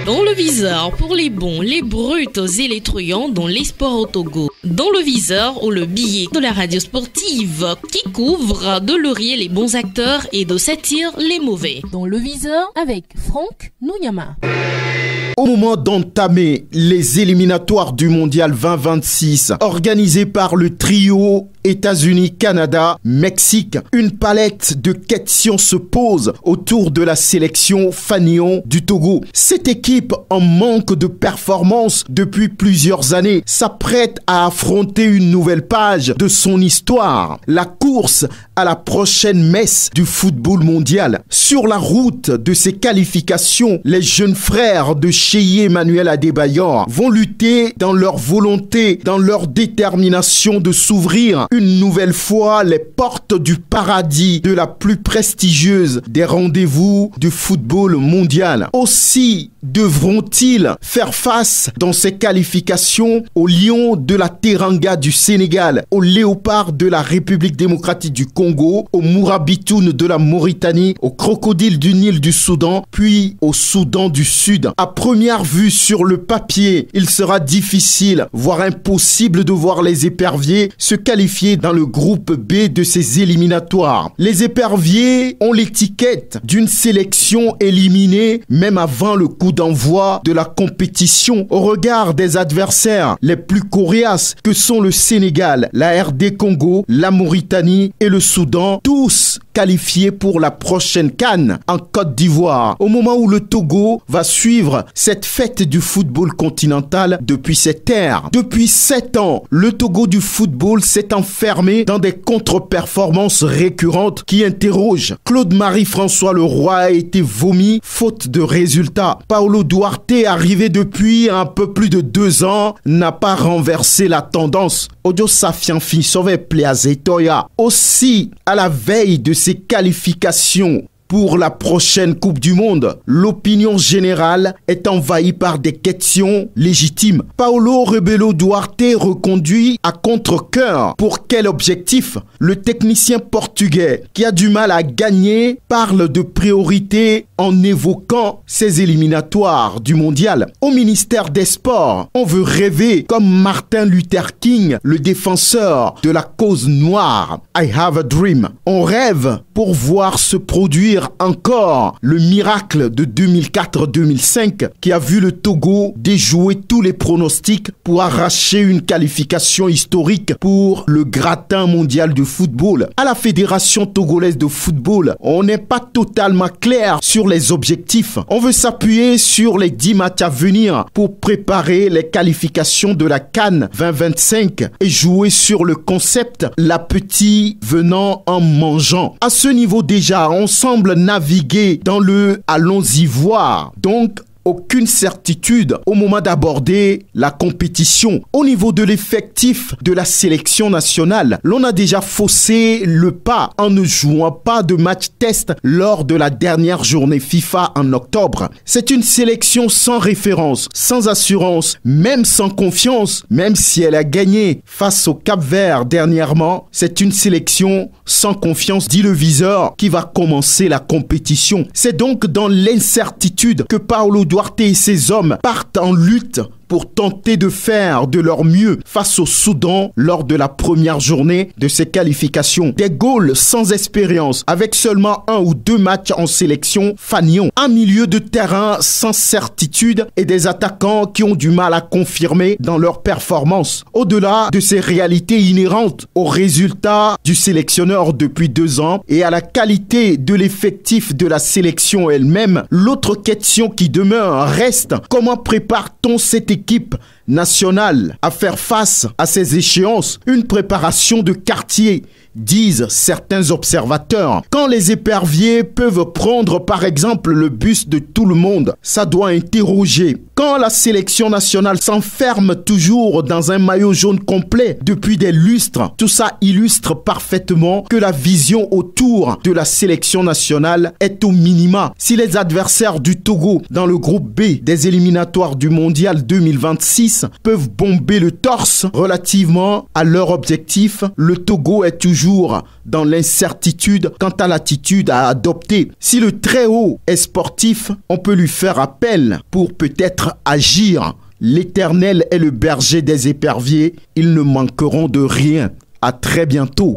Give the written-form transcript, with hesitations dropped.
Dans le viseur, pour les bons, les brutes et les truands dans les sports au Togo. Dans le viseur, ou le billet de la radio sportive qui couvre de laurier les bons acteurs et de satire les mauvais. Dans le viseur, avec Franck Nouyama. Au moment d'entamer les éliminatoires du Mondial 2026, organisés par le trio États-Unis, Canada, Mexique, une palette de questions se pose autour de la sélection Fanion du Togo. Cette équipe, en manque de performance depuis plusieurs années, s'apprête à affronter une nouvelle page de son histoire, la course à la prochaine messe du football mondial. Sur la route de ces qualifications, les jeunes frères de Cheyi Emmanuel Adebayor vont lutter dans leur volonté, dans leur détermination de s'ouvrir une nouvelle fois les portes du paradis de la plus prestigieuse des rendez-vous du football mondial. Aussi devront-ils faire face dans ces qualifications aux lions de la Teranga du Sénégal, aux léopards de la République démocratique du Congo, aux mourabitounes de la Mauritanie, aux crocodiles du Nil du Soudan, puis au Soudan du Sud. À première vue sur le papier, il sera difficile, voire impossible de voir les éperviers se qualifier dans le groupe B de ces éliminatoires. Les éperviers ont l'étiquette d'une sélection éliminée même avant le coup d'envoi de la compétition au regard des adversaires les plus coriaces que sont le Sénégal, la RD Congo, la Mauritanie et le Soudan, tous qualifiés pour la prochaine CAN en Côte d'Ivoire, au moment où le Togo va suivre cette fête du football continental depuis ses terres. Depuis 7 ans, le Togo du football s'est enfermé dans des contre-performances récurrentes qui interrogent. Claude-Marie François Leroy a été vomi faute de résultats. Paulo Duarte, arrivé depuis un peu plus de 2 ans, n'a pas renversé la tendance. Odio Safianfi sauve Pleazetoya. Aussi, à la veille de ces qualifications pour la prochaine Coupe du Monde, l'opinion générale est envahie par des questions légitimes. Paulo Rebelo Duarte reconduit à contre-cœur. Pour quel objectif? Le technicien portugais, qui a du mal à gagner, parle de priorité en évoquant ces éliminatoires du mondial. Au ministère des Sports, on veut rêver comme Martin Luther King, le défenseur de la cause noire. I have a dream. On rêve pour voir se produire encore le miracle de 2004-2005 qui a vu le Togo déjouer tous les pronostics pour arracher une qualification historique pour le gratin mondial du football. À la Fédération togolaise de football, on n'est pas totalement clair sur les objectifs. On veut s'appuyer sur les 10 matchs à venir pour préparer les qualifications de la CAN 2025 et jouer sur le concept la petite venant en mangeant. À ce niveau déjà, on semble naviguer dans le allons-y voir. Donc, aucune certitude au moment d'aborder la compétition. Au niveau de l'effectif de la sélection nationale, l'on a déjà faussé le pas en ne jouant pas de match test lors de la dernière journée FIFA en octobre. C'est une sélection sans référence, sans assurance, même sans confiance, même si elle a gagné face au Cap-Vert dernièrement. C'est une sélection sans confiance, dit le viseur, qui va commencer la compétition. C'est donc dans l'incertitude que Paulo Duarte et ses hommes partent en lutte pour tenter de faire de leur mieux face au Soudan lors de la première journée de ces qualifications. Des Gaules sans expérience, avec seulement 1 ou 2 matchs en sélection Fanion. Un milieu de terrain sans certitude et des attaquants qui ont du mal à confirmer dans leur performance. Au-delà de ces réalités inhérentes aux résultats du sélectionneur depuis 2 ans et à la qualité de l'effectif de la sélection elle-même, l'autre question qui demeure reste: comment prépare-t-on cette équipe nationale à faire face à ces échéances? Une préparation de quartier, disent certains observateurs. Quand les éperviers peuvent prendre par exemple le bus de tout le monde, ça doit interroger. Quand la sélection nationale s'enferme toujours dans un maillot jaune complet depuis des lustres, tout ça illustre parfaitement que la vision autour de la sélection nationale est au minima. Si les adversaires du Togo dans le groupe B des éliminatoires du Mondial 2026 Suisse peuvent bomber le torse relativement à leur objectif. Le Togo est toujours dans l'incertitude quant à l'attitude à adopter. Si le très haut est sportif, on peut lui faire appel pour peut-être agir. L'Éternel est le berger des éperviers, ils ne manqueront de rien. À très bientôt.